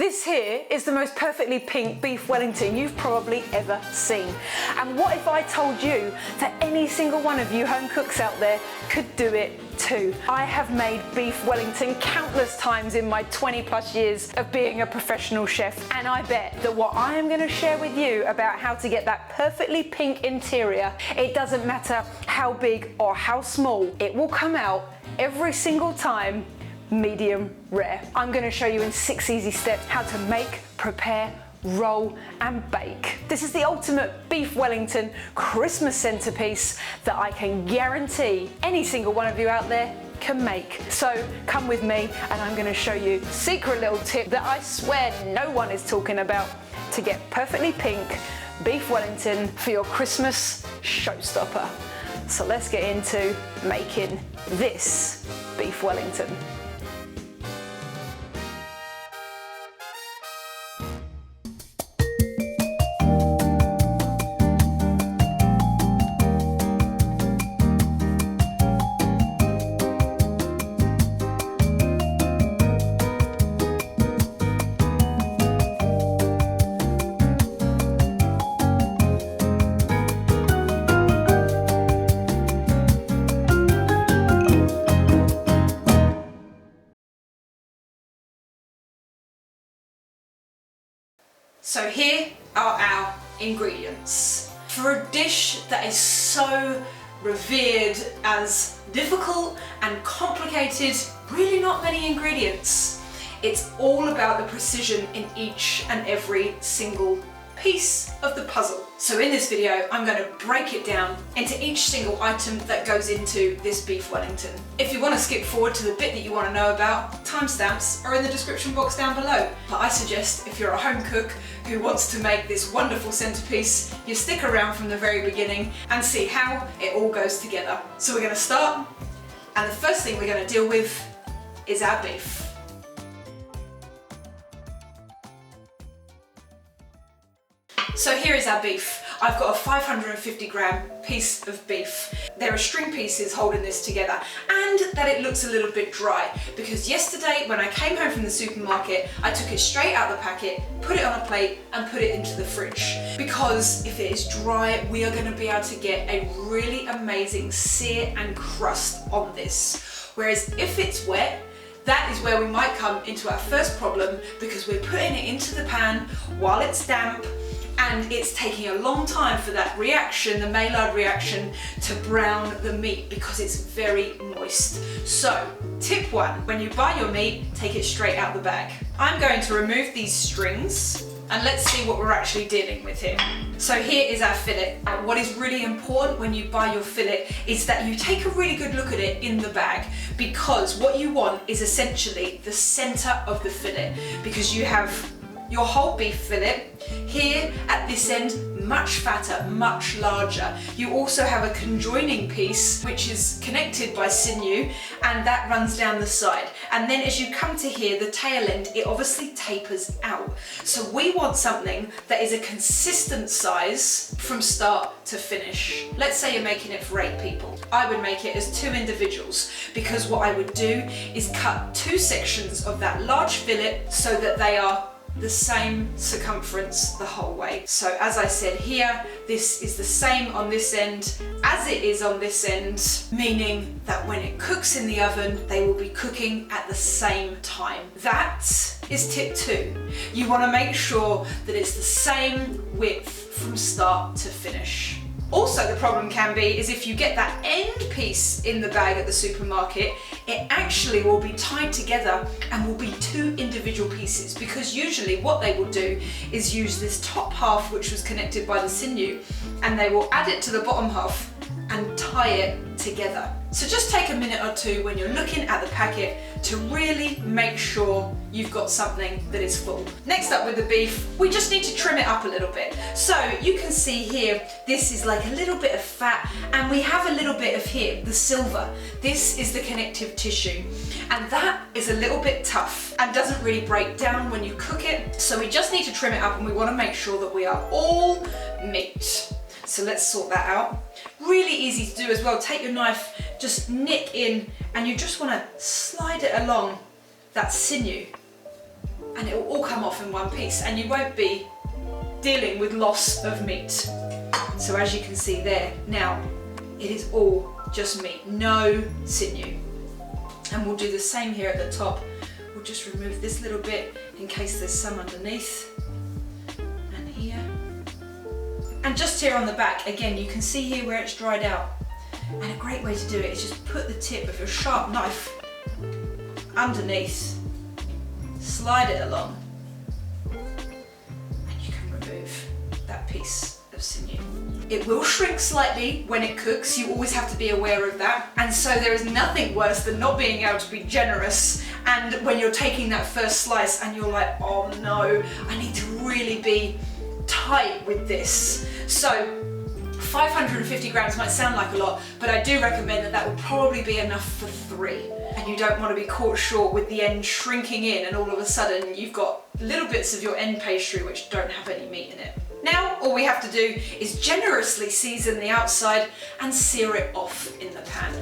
This here is the most perfectly pink beef Wellington you've probably ever seen. And what if I told you that any single one of you home cooks out there could do it too? I have made beef Wellington countless times in my 20+ years of being a professional chef, and I bet that what I am going to share with you about how to get that perfectly pink interior, it doesn't matter how big or how small, it will come out every single time medium rare. I'm going to show you in 6 easy steps how to make, prepare, roll and bake. This is the ultimate beef Wellington Christmas centerpiece that I can guarantee any single one of you out there can make. So come with me and I'm going to show you a secret little tip that I swear no one is talking about to get perfectly pink beef Wellington for your Christmas showstopper. So let's get into making this beef Wellington. So here are our ingredients. For a dish that is so revered as difficult and complicated, really not many ingredients. It's all about the precision in each and every single piece of the puzzle. So in this video, I'm going to break it down into each single item that goes into this beef Wellington. If you want to skip forward to the bit that you want to know about, timestamps are in the description box down below. But I suggest if you're a home cook who wants to make this wonderful centerpiece, you stick around from the very beginning and see how it all goes together. So we're going to start, and the first thing we're going to deal with is our beef. So here is our beef. I've got a 550 gram piece of beef. There are string pieces holding this together, and that it looks a little bit dry because yesterday when I came home from the supermarket, I took it straight out the packet, put it on a plate and put it into the fridge, because if it is dry, we are going to be able to get a really amazing sear and crust on this. Whereas if it's wet, that is where we might come into our first problem, because we're putting it into the pan while it's damp, and it's taking a long time for that reaction, the Maillard reaction, to brown the meat because it's very moist. So, tip 1, when you buy your meat, take it straight out the bag. I'm going to remove these strings and let's see what we're actually dealing with here. So here is our fillet. What is really important when you buy your fillet is that you take a really good look at it in the bag, because what you want is essentially the center of the fillet, because you have your whole beef fillet here at this end, much fatter, much larger. You also have a conjoining piece which is connected by sinew, and that runs down the side. And then as you come to here, the tail end, it obviously tapers out. So we want something that is a consistent size from start to finish. Let's say you're making it for 8 people. I would make it as 2 individuals, because what I would do is cut 2 sections of that large fillet so that they are the same circumference the whole way. So as I said here, this is the same on this end as it is on this end, meaning that when it cooks in the oven, they will be cooking at the same time. That is tip 2. You want to make sure that it's the same width from start to finish. Also, the problem can be is if you get that end piece in the bag at the supermarket, it actually will be tied together and will be 2 individual pieces, because usually what they will do is use this top half which was connected by the sinew, and they will add it to the bottom half and tie it together. So just take a minute or 2 when you're looking at the packet to really make sure you've got something that is full. Next up with the beef, we just need to trim it up a little bit. So you can see here, this is like a little bit of fat, and we have a little bit of here, the silver. This is the connective tissue, and that is a little bit tough and doesn't really break down when you cook it. So we just need to trim it up, and we want to make sure that we are all meat. So let's sort that out. Really easy to do as well. Take your knife, just nick in, and you just want to slide it along that sinew. and it will all come off in one piece, and you won't be dealing with loss of meat. So as you can see there, now it is all just meat, no sinew. And we'll do the same here at the top. We'll just remove this little bit in case there's some underneath. And here. And just here on the back, again, you can see here where it's dried out. And a great way to do it is just put the tip of your sharp knife underneath, slide it along, and you can remove that piece of sinew. It will shrink slightly when it cooks, you always have to be aware of that. And so there is nothing worse than not being able to be generous, and when you're taking that first slice and you're like, oh no, I need to really be tight with this. So 550 grams might sound like a lot, but I do recommend that that would probably be enough for 3. And you don't want to be caught short with the end shrinking in and all of a sudden you've got little bits of your end pastry which don't have any meat in it. Now all we have to do is generously season the outside and sear it off in the pan.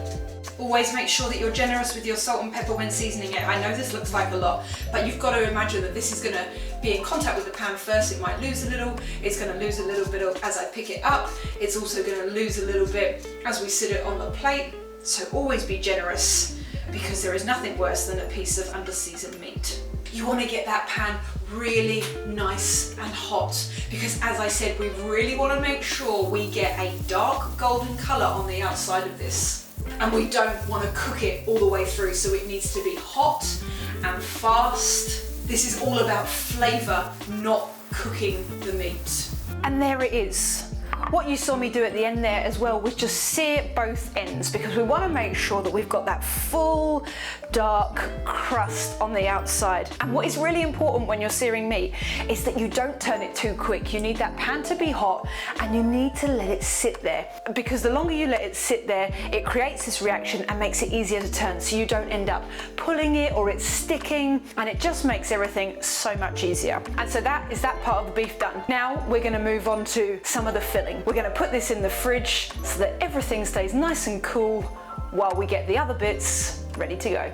Always make sure that you're generous with your salt and pepper when seasoning it. I know this looks like a lot, but you've got to imagine that this is going to be in contact with the pan first. It might lose a little, it's going to lose a little bit as I pick it up, it's also going to lose a little bit as we sit it on the plate. So always be generous, because there is nothing worse than a piece of under-seasoned meat. You want to get that pan really nice and hot, because as I said, we really want to make sure we get a dark golden colour on the outside of this. And we don't want to cook it all the way through, so it needs to be hot and fast. This is all about flavour, not cooking the meat. And there it is. What you saw me do at the end there as well was just sear both ends, because we want to make sure that we've got that full dark crust on the outside. And what is really important when you're searing meat is that you don't turn it too quick. You need that pan to be hot and you need to let it sit there, because the longer you let it sit there, it creates this reaction and makes it easier to turn, so you don't end up pulling it or it's sticking, and it just makes everything so much easier. And so that is that part of the beef done. Now we're going to move on to some of the filling. We're going to put this in the fridge so that everything stays nice and cool while we get the other bits ready to go.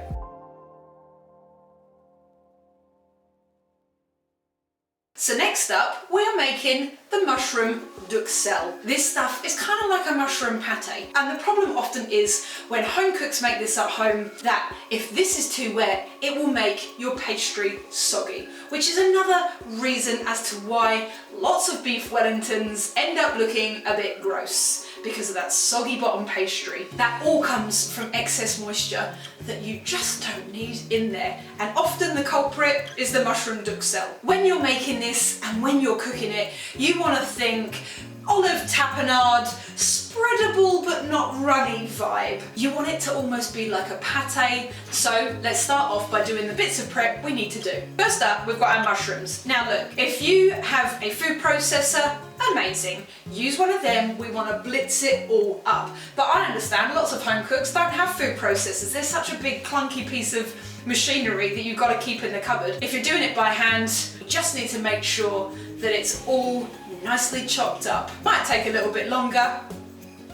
So next up, we're making the mushroom duxelles. This stuff is kind of like a mushroom pate. And the problem often is when home cooks make this at home, that if this is too wet, it will make your pastry soggy, which is another reason as to why lots of beef Wellingtons end up looking a bit gross, because of that soggy bottom pastry. That all comes from excess moisture that you just don't need in there. And often the culprit is the mushroom duxelles. When you're making this and when you're cooking it, you want to think olive tapenade, spreadable but not runny vibe. You want it to almost be like a pate. So let's start off by doing the bits of prep we need to do. First up, we've got our mushrooms. Now look, if you have a food processor, amazing. Use one of them. We want to blitz it all up. But I understand lots of home cooks don't have food processors. They're such a big clunky piece of machinery that you've got to keep in the cupboard. If you're doing it by hand, you just need to make sure that it's all nicely chopped up. Might take a little bit longer,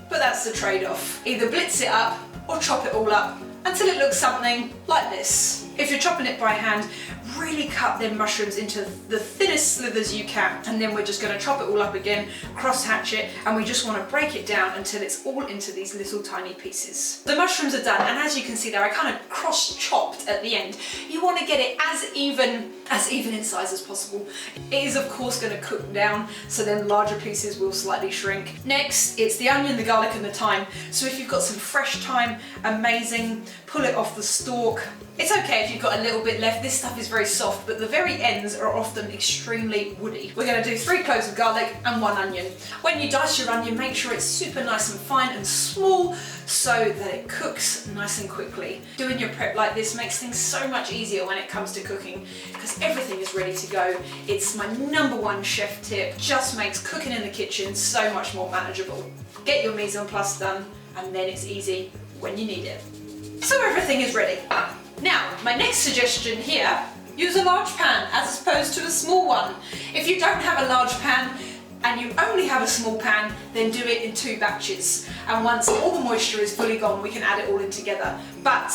but that's the trade-off. Either blitz it up or chop it all up until it looks something like this. If you're chopping it by hand, really cut them mushrooms into the thinnest slivers you can, and then we're just going to chop it all up again, cross hatch it, and we just want to break it down until it's all into these little tiny pieces. The mushrooms are done, and as you can see there, I kind of cross chopped at the end. You want to get it as even in size as possible. It is of course going to cook down, so then larger pieces will slightly shrink. Next, it's the onion, the garlic and the thyme. So if you've got some fresh thyme, amazing, pull it off the stalk. It's okay if you've got a little bit left. This stuff is very soft, but the very ends are often extremely woody. We're going to do 3 cloves of garlic and 1 onion. When you dice your onion, make sure it's super nice and fine and small so that it cooks nice and quickly. Doing your prep like this makes things so much easier when it comes to cooking, because everything is ready to go. It's my #1 chef tip. Just makes cooking in the kitchen so much more manageable. Get your mise en place done, and then it's easy when you need it. So everything is ready. Now, my next suggestion here, use a large pan as opposed to a small one. If you don't have a large pan and you only have a small pan, then do it in 2 batches. And once all the moisture is fully gone, we can add it all in together. But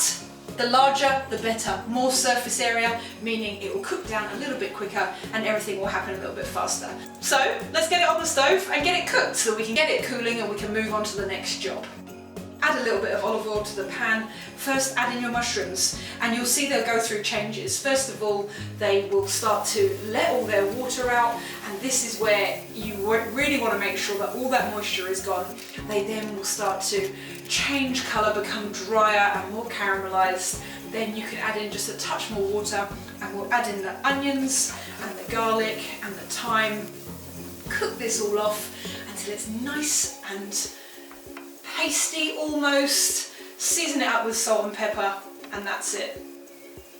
The larger, the better. More surface area, meaning it will cook down a little bit quicker and everything will happen a little bit faster. So let's get it on the stove and get it cooked so we can get it cooling and we can move on to the next job. Add a little bit of olive oil to the pan. First add in your mushrooms and you'll see they'll go through changes. First of all, they will start to let all their water out, and this is where you really want to make sure that all that moisture is gone. They then will start to change colour, become drier and more caramelised. Then you can add in just a touch more water and we'll add in the onions and the garlic and the thyme. Cook this all off until it's nice and pasty almost. Season it up with salt and pepper and that's it.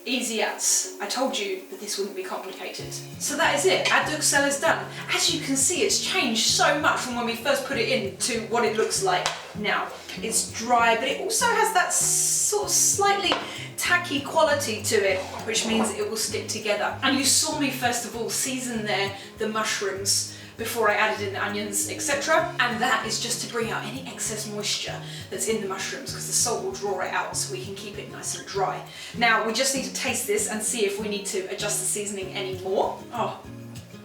Easy as. I told you that this wouldn't be complicated. So that is it. Our duxelle is done. As you can see, it's changed so much from when we first put it in to what it looks like now. It's dry, but it also has that sort of slightly tacky quality to it, which means it will stick together. And you saw me first of all season there the mushrooms before I added in the onions, etc. And that is just to bring out any excess moisture that's in the mushrooms, because the salt will draw it out so we can keep it nice and dry. Now we just need to taste this and see if we need to adjust the seasoning any more.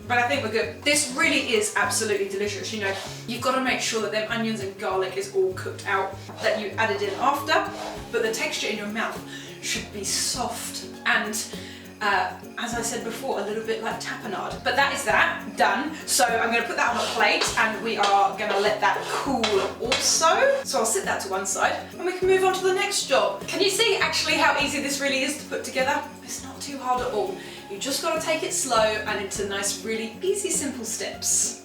But I think we're good. This really is absolutely delicious. You know, you've got to make sure that them onions and garlic is all cooked out, that you added in after, but the texture in your mouth should be soft and as I said before, a little bit like tapenade. But that is that, done. So I'm going to put that on a plate and we are going to let that cool also. So I'll sit that to one side and we can move on to the next job. Can you see actually how easy this really is to put together? It's not too hard at all. You just got to take it slow and into nice, really easy, simple steps.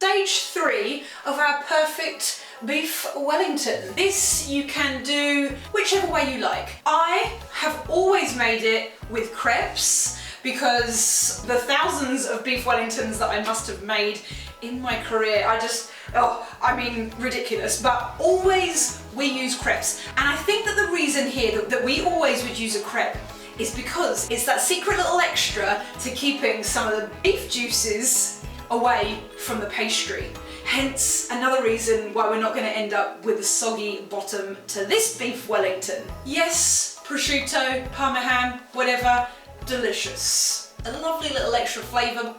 Stage 3 of our perfect Beef Wellington. This you can do whichever way you like. I have always made it with crepes because the thousands of Beef Wellingtons that I must have made in my career, I mean, ridiculous, but always we use crepes. And I think that the reason here that we always would use a crepe is because it's that secret little extra to keeping some of the beef juices away from the pastry. Hence another reason why we're not going to end up with a soggy bottom to this Beef Wellington. Yes, prosciutto, parmesan, whatever, delicious. A lovely little extra flavour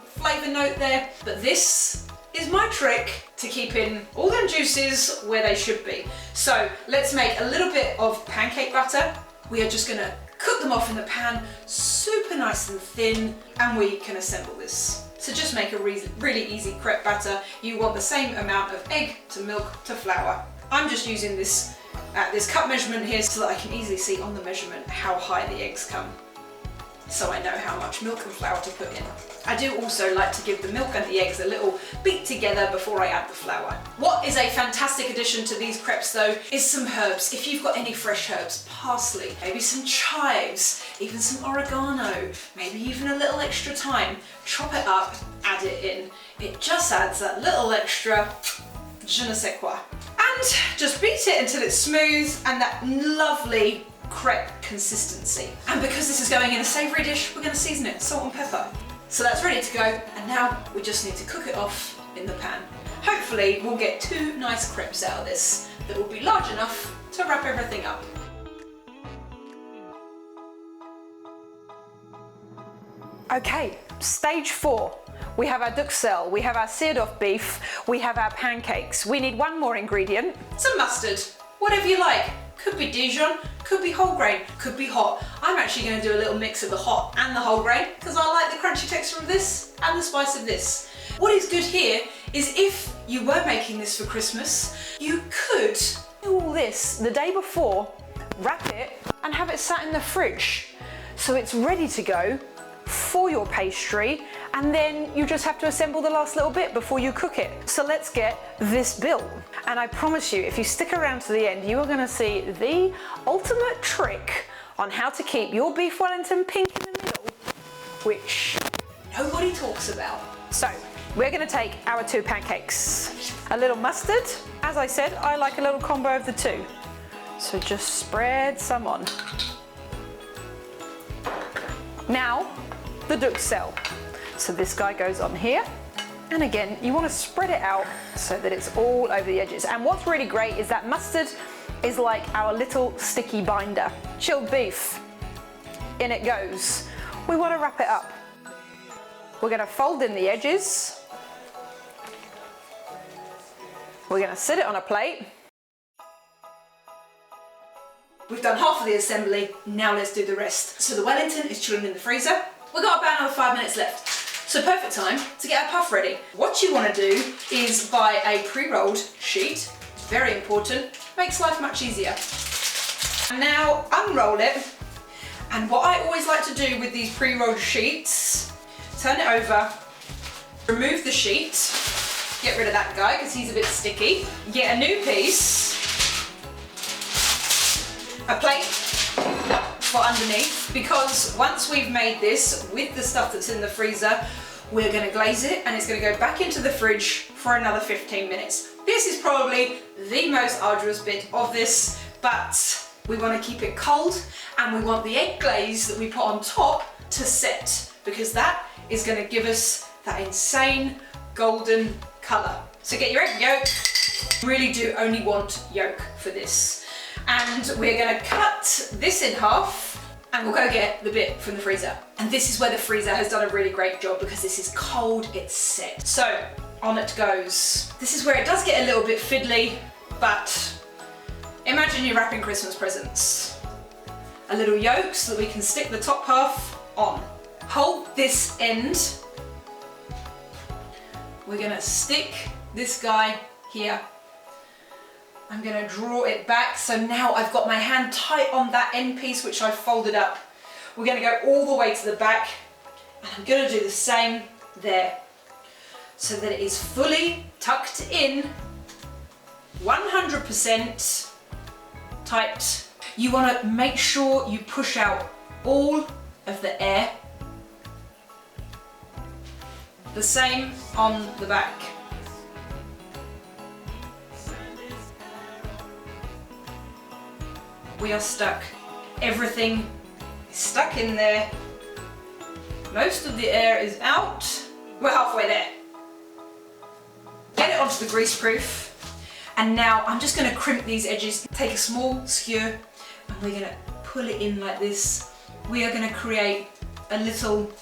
note there, but this is my trick to keeping all them juices where they should be. So let's make a little bit of pancake butter. We are just going to cook them off in the pan, super nice and thin, and we can assemble this. So just make a really easy crepe batter. You want the same amount of egg to milk to flour. I'm just using this cup measurement here so that I can easily see on the measurement how high the eggs come, so I know how much milk and flour to put in. I do also like to give the milk and the eggs a little beat together before I add the flour. What is a fantastic addition to these crepes though is some herbs. If you've got any fresh herbs, parsley, maybe some chives, even some oregano, maybe even a little extra thyme, chop it up, add it in. It just adds that little extra je ne sais quoi. And just beat it until it's smooth and that lovely crepe consistency. And because this is going in a savoury dish, we're going to season it, salt and pepper. So that's ready to go, and now we just need to cook it off in the pan. Hopefully we'll get 2 nice crepes out of this that will be large enough to wrap everything up. Okay, stage 4. We have our duxelle, we have our seared off beef, we have our pancakes. We need one more ingredient, some mustard, whatever you like. Could be Dijon, could be whole grain, could be hot. I'm actually going to do a little mix of the hot and the whole grain because I like the crunchy texture of this and the spice of this. What is good here is if you were making this for Christmas, you could do all this the day before, wrap it and have it sat in the fridge so it's ready to go for your pastry, and then you just have to assemble the last little bit before you cook it. So let's get this built. And I promise you, if you stick around to the end, you are going to see the ultimate trick on how to keep your Beef Wellington pink in the middle, which nobody talks about. So we're going to take our 2 pancakes, a little mustard. As I said, I like a little combo of the 2. So just spread some on. Now, the duxelle. So this guy goes on here, And again, you want to spread it out so that it's all over the edges. And what's really great is that mustard is like our little sticky binder. Chilled beef, in it goes. We want to wrap it up. We're going to fold in the edges. We're going to sit it on a plate. We've done half of the assembly, now let's do the rest. So the Wellington is chilling in the freezer. We've got about another 5 minutes left. So perfect time to get our puff ready. What you want to do is buy a pre-rolled sheet. Very important, makes life much easier. And now unroll it. And what I always like to do with these pre-rolled sheets, turn it over, remove the sheet, get rid of that guy because he's a bit sticky. Get a new piece, a plate for underneath, because once we've made this with the stuff that's in the freezer, we're going to glaze it and it's going to go back into the fridge for another 15 minutes. This is probably the most arduous bit of this, but we want to keep it cold and we want the egg glaze that we put on top to set, because that is going to give us that insane golden colour. So get your egg yolk. Really do only want yolk for this. And we're going to cut this in half and we'll go get the bit from the freezer. And this is where the freezer has done a really great job because this is cold, it's set. So on it goes. This is where it does get a little bit fiddly, but imagine you're wrapping Christmas presents. A little yolk so that we can stick the top half on. Hold this end. We're going to stick this guy here. I'm going to draw it back, so now I've got my hand tight on that end piece which I've folded up. We're going to go all the way to the back, and I'm going to do the same there, so that it is fully tucked in, 100% tight. You want to make sure you push out all of the air. The same on the back. We are stuck. Everything is stuck in there. Most of the air is out. We're halfway there. Get it onto the greaseproof. And now I'm just going to crimp these edges. Take a small skewer and we're going to pull it in like this. We are going to create a little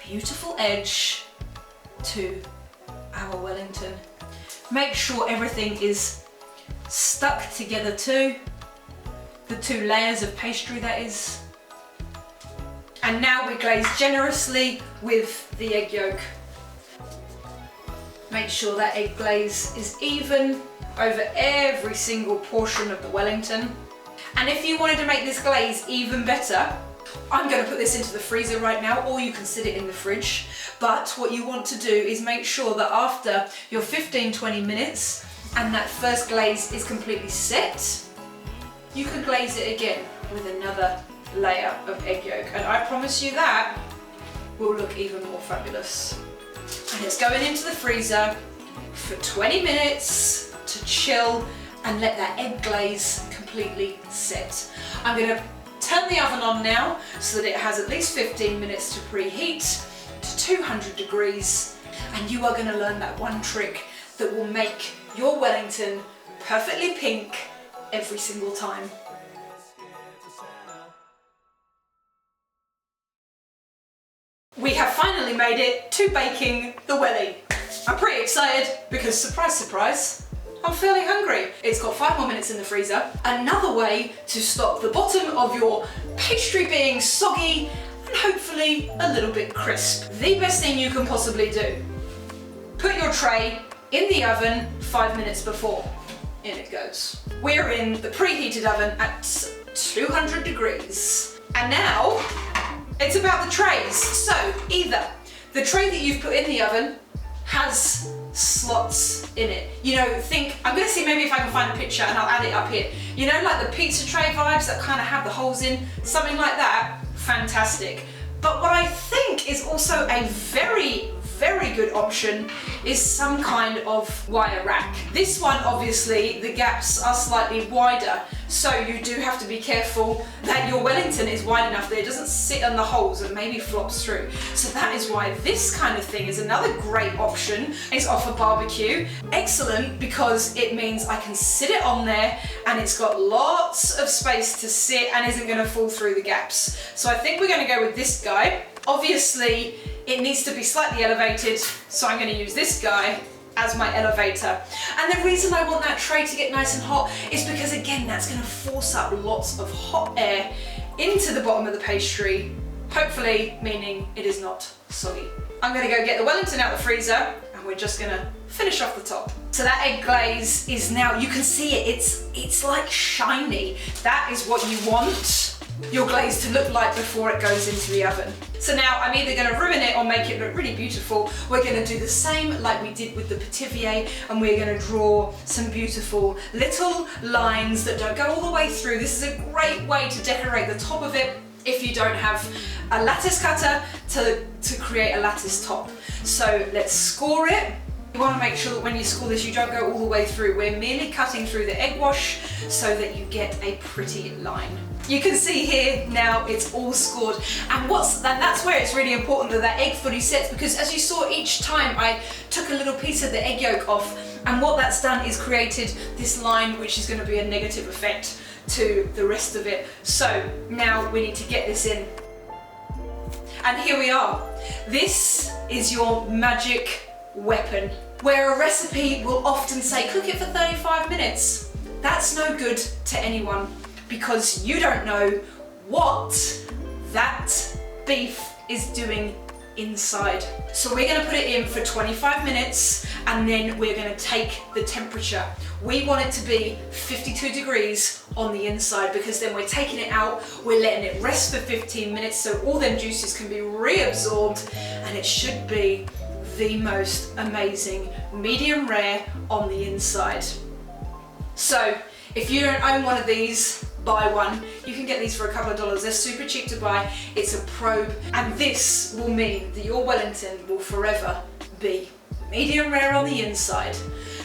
beautiful edge to our Wellington. Make sure everything is stuck together too. The 2 layers of pastry that is. And now we glaze generously with the egg yolk. Make sure that egg glaze is even over every single portion of the Wellington. And if you wanted to make this glaze even better, I'm going to put this into the freezer right now, or you can sit it in the fridge. But what you want to do is make sure that after your 15-20 minutes and that first glaze is completely set, you can glaze it again with another layer of egg yolk, and I promise you that will look even more fabulous. And it's going into the freezer for 20 minutes to chill and let that egg glaze completely set. I'm going to turn the oven on now so that it has at least 15 minutes to preheat to 200 degrees, and you are going to learn that one trick that will make your Wellington perfectly pink every single time. We have finally made it to baking the welly. I'm pretty excited because, surprise, surprise, I'm feeling hungry. It's got 5 more minutes in the freezer. Another way to stop the bottom of your pastry being soggy and hopefully a little bit crisp. The best thing you can possibly do. Put your tray in the oven 5 minutes before. In it goes. We're in the preheated oven at 200 degrees. And now it's about the trays. So either the tray that you've put in the oven has slots in it. You know, think, I'm gonna see maybe if I can find a picture and I'll add it up here. You know, like the pizza tray vibes that kind of have the holes in, something like that, fantastic. But what I think is also a very good option is some kind of wire rack. This one, obviously, the gaps are slightly wider, So you do have to be careful that your Wellington is wide enough that it doesn't sit on the holes and maybe flops through. So that is why this kind of thing is another great option. It's off a barbecue. Excellent, because it means I can sit it on there and it's got lots of space to sit and isn't going to fall through the gaps. So I think we're going to go with this guy. Obviously it needs to be slightly elevated, so I'm going to use this guy as my elevator. And the reason I want that tray to get nice and hot is because, again, that's going to force up lots of hot air into the bottom of the pastry, hopefully meaning it is not soggy. I'm going to go get the Wellington out of the freezer and we're just going to finish off the top. So that egg glaze is now, you can see it, it's like shiny. That is what you want your glaze to look like before it goes into the oven. So now I'm either going to ruin it or make it look really beautiful. We're going to do the same like we did with the Petivier, and we're going to draw some beautiful little lines that don't go all the way through. This is a great way to decorate the top of it if you don't have a lattice cutter to create a lattice top. So let's score it. You want to make sure that when you score this you don't go all the way through. We're merely cutting through the egg wash so that you get a pretty line. You can see here now it's all scored, and that's where it's really important that that egg fully sets, because as you saw each time I took a little piece of the egg yolk off, and what that's done is created this line which is going to be a negative effect to the rest of it. So now we need to get this in. And here we are. This is your magic weapon, where a recipe will often say cook it for 35 minutes. That's no good to anyone, because you don't know what that beef is doing inside. So we're going to put it in for 25 minutes and then we're going to take the temperature. We want it to be 52 degrees on the inside, because then we're taking it out, we're letting it rest for 15 minutes so all them juices can be reabsorbed, and it should be the most amazing medium rare on the inside. So if you don't own one of these, buy one. You can get these for a couple of dollars. They're super cheap to buy. It's a probe, and this will mean that your Wellington will forever be medium rare on the inside.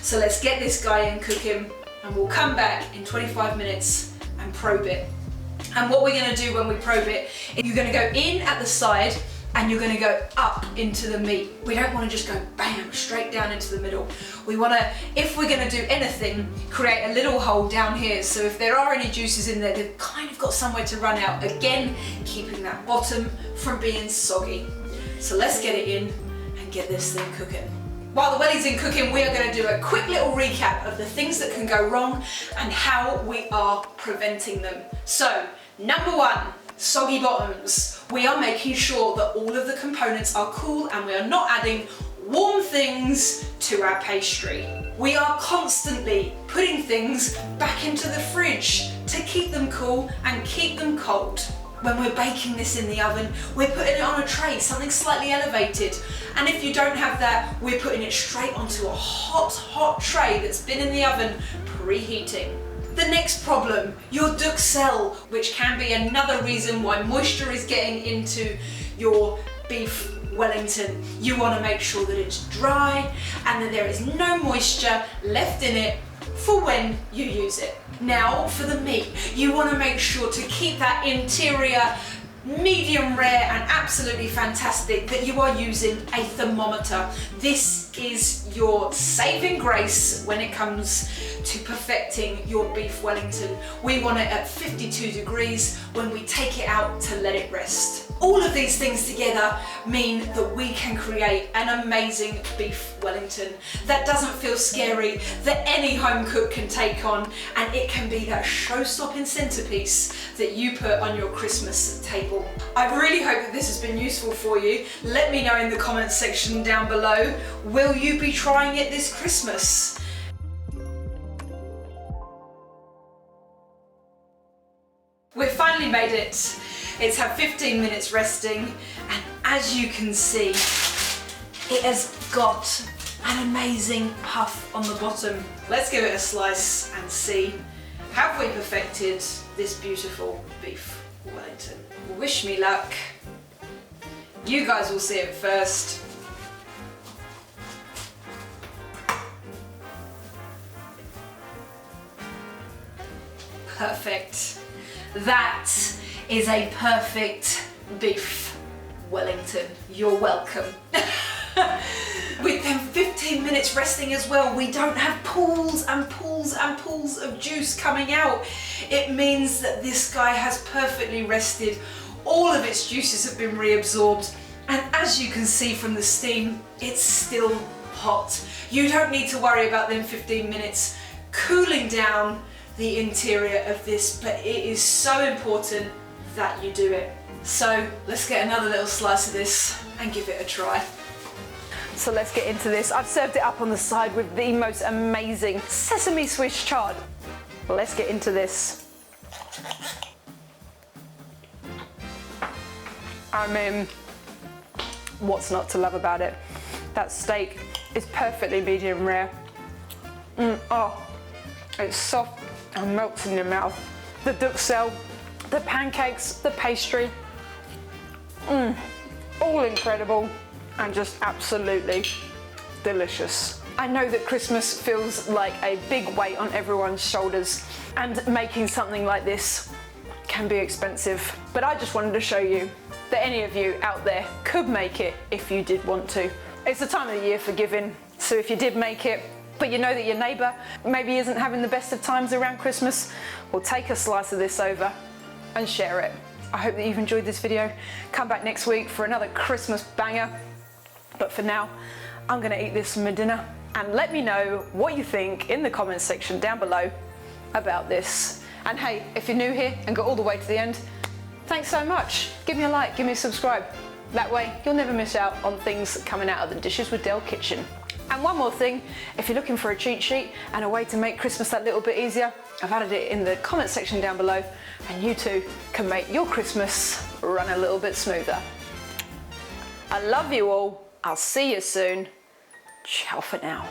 So let's get this guy and cook him, and we'll come back in 25 minutes and probe it. And what we're going to do when we probe it is you're going to go in at the side and you're going to go up into the meat. We don't want to just go bam straight down into the middle. We want to, if we're going to do anything, create a little hole down here, so if there are any juices in there, they've kind of got somewhere to run out, again keeping that bottom from being soggy. So let's get it in and get this thing cooking. While the welly's in cooking, we are going to do a quick little recap of the things that can go wrong and how we are preventing them. So number one, soggy bottoms. We are making sure that all of the components are cool and we are not adding warm things to our pastry. We are constantly putting things back into the fridge to keep them cool and keep them cold. When we're baking this in the oven, we're putting it on a tray, something slightly elevated. And if you don't have that, we're putting it straight onto a hot tray that's been in the oven preheating. The next problem, your duxelle, which can be another reason why moisture is getting into your beef Wellington. You want to make sure that it's dry and that there is no moisture left in it for when you use it. Now for the meat, you want to make sure to keep that interior medium rare and absolutely fantastic, that you are using a thermometer. This is your saving grace when it comes to perfecting your beef Wellington. We want it at 52 degrees when we take it out to let it rest. All of these things together mean that we can create an amazing beef Wellington that doesn't feel scary, that any home cook can take on, and it can be that show-stopping centerpiece that you put on your Christmas table. I really hope that this has been useful for you. Let me know in the comments section down below, will you be trying it this Christmas? We've finally made it. It's had 15 minutes resting, and as you can see, it has got an amazing puff on the bottom. Let's give it a slice and see, have we perfected this beautiful beef Wellington? Wish me luck. You guys will see it first. perfect. That is a perfect beef Wellington. You're welcome. With them 15 minutes resting as well, we don't have pools and pools and pools of juice coming out. It means that this guy has perfectly rested. All of its juices have been reabsorbed, and as you can see from the steam, it's still hot. You don't need to worry about them 15 minutes cooling down the interior of this, but it is so important that you do it. So let's get another little slice of this and give it a try. So let's get into this. I've served it up on the side with the most amazing sesame Swiss chard. Let's get into this. I mean, what's not to love about it? That steak is perfectly medium rare. Oh, it's soft and melts in your mouth. The duxelles, the pancakes, the pastry, all incredible and just absolutely delicious. I know that Christmas feels like a big weight on everyone's shoulders, and making something like this can be expensive, but I just wanted to show you that any of you out there could make it if you did want to. It's the time of the year for giving, so if you did make it, but you know that your neighbour maybe isn't having the best of times around Christmas, well, take a slice of this over and share it. I hope that you've enjoyed this video. Come back next week for another Christmas banger. But for now, I'm gonna eat this for my dinner, and let me know what you think in the comments section down below about this. And hey, if you're new here and got all the way to the end, thanks so much. Give me a like, give me a subscribe. That way, you'll never miss out on things coming out of the Dishes with Del kitchen. And one more thing, if you're looking for a cheat sheet and a way to make Christmas that little bit easier, I've added it in the comment section down below, and you too can make your Christmas run a little bit smoother. I love you all. I'll see you soon. Ciao for now.